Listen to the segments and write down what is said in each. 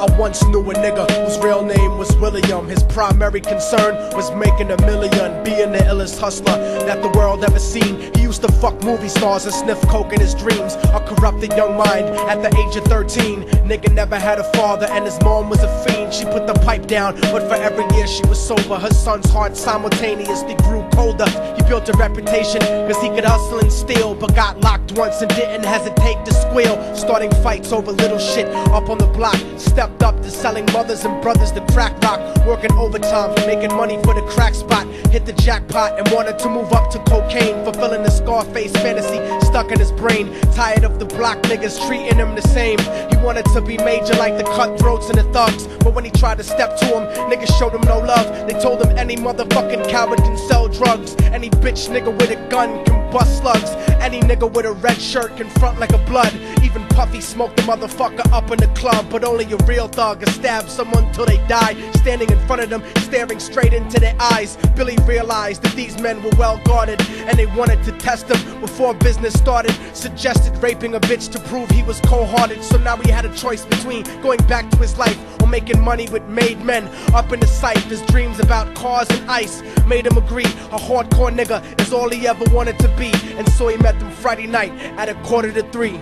I once knew a nigga whose real name was William. His primary concern was making a million, being the illest hustler that the world ever seen. He used to fuck movie stars and sniff coke in his dreams. A corrupted young mind at the age of 13. Nigga never had a father and his mom was a fiend. She put the pipe down, but for every year she was sober, her son's heart simultaneously grew colder. He built a reputation cause he could hustle and steal, but got locked once and didn't hesitate to squeal. Starting fights over little shit up on the block. Stepped up to selling mothers and brothers the crack rock. Working overtime, making money for the crack spot. Hit the jackpot and wanted to move up to cocaine, fulfilling the Scarface fantasy stuck in his brain. Tired of the block niggas treating him the same. He wanted to be major like the cutthroats and the thugs, but when he tried to step to him, niggas showed him no love. They told him any motherfucking coward can sell drugs. Any bitch nigga with a gun can bust slugs. Any nigga with a red shirt can front like a blood. Even Puffy smoked the motherfucker up in the club, but only a real thug can stab someone till they die. Standing in front of them, staring straight into their eyes, Billy realized that these men were well guarded, and they wanted to test him before business started. Suggested raping a bitch to prove he was cold-hearted. So now he had a choice between going back to his life or making money with made men. Up in the sight, his dreams about cars and ice made him agree a hardcore nigga is all he ever wanted to be. And so he met them Friday night at 2:45.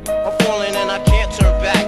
I'm falling and I can't turn back.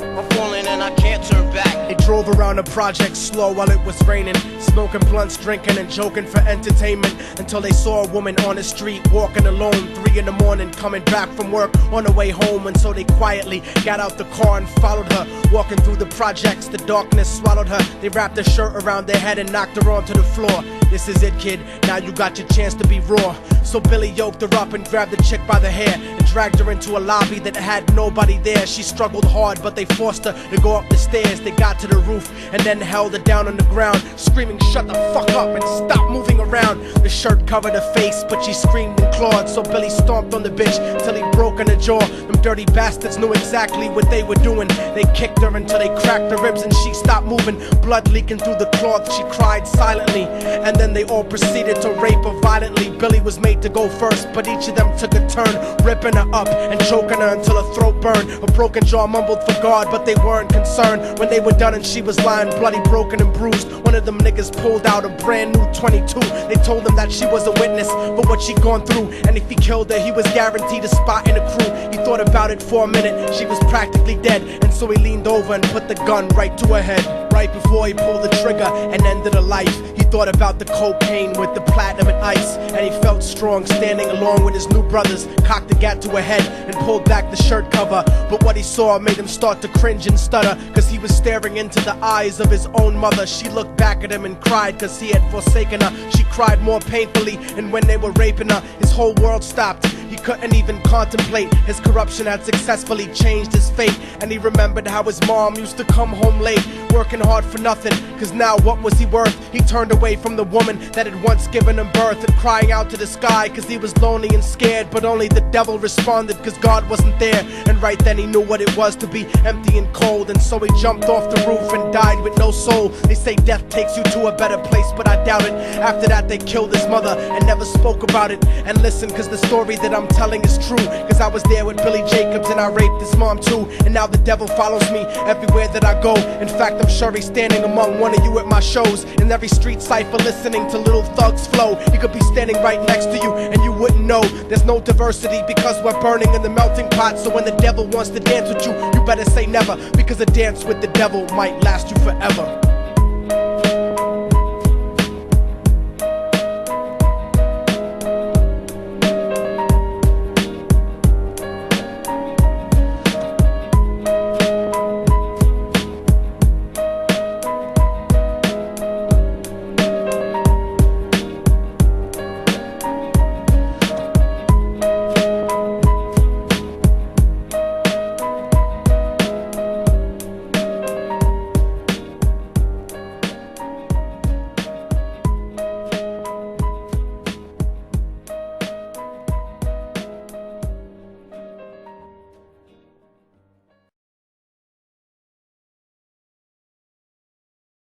I'm falling and I can't turn back. They drove around the project slow while it was raining, smoking blunts, drinking and joking for entertainment, until they saw a woman on the street walking alone, 3 in the morning, coming back from work on her way home. And so they quietly got out the car and followed her, walking through the projects. The darkness swallowed her. They wrapped her shirt around their head and knocked her onto the floor. This is it, kid, now you got your chance to be raw. So Billy yoked her up and grabbed the chick by the hair and dragged her into a lobby that had nobody there. She struggled hard, but they forced her to go up the stairs. They got to the roof and then held her down on the ground, screaming, "Shut the fuck up and stop moving around." The shirt covered her face, but she screamed and clawed. So Billy stomped on the bitch till he broke in her jaw. Them dirty bastards knew exactly what they were doing. They kicked her until they cracked her ribs and she stopped moving. Blood leaking through the cloth, she cried silently, and then they all proceeded to rape her violently. Billy was made to go first, but each of them took a turn, ripping her up and choking her until her throat burned. Her broken jaw mumbled for God, but they weren't concerned. When they were done and she was lying bloody, broken and bruised, one of them niggas pulled out a brand new 22. They told him that she was a witness for what she'd gone through, and if he killed her, he was guaranteed a spot in the crew. He thought about it for a minute, she was practically dead, and so he leaned over and put the gun right to her head. Right before he pulled the trigger and ended her life, he thought about the cocaine with the platinum and ice, and he felt strong standing along with his new brothers. Cocked the gat to her head and pulled back the shirt cover, but what he saw made him start to cringe and stutter, cause he was staring into the eyes of his own mother. She looked back at him and cried cause he had forsaken her. She cried more painfully, and when they were raping her, his whole world stopped. He couldn't even contemplate. His corruption had successfully changed his fate, and he remembered how his mom used to come home late, working hard for nothing, cause now what was he worth? He turned away from the woman that had once given him birth, and crying out to the sky cause he was lonely and scared, but only the devil responded cause God wasn't there. And right then he knew what it was to be empty and cold, and so he jumped off the roof and died with no soul. They say death takes you to a better place, but I doubt it. After that they killed his mother and never spoke about it. And listen, cause the story that I'm telling is true, cause I was there with Billy Jacobs and I raped his mom too. And now the devil follows me everywhere that I go. In fact, I'm sure he's standing among one of you at my shows, in every street cipher listening to Little Thug's flow. He could be standing right next to you and you wouldn't know. There's no diversity because we're burning in the melting pot. So when the devil wants to dance with you, you better say never, because a dance with the devil might last you forever.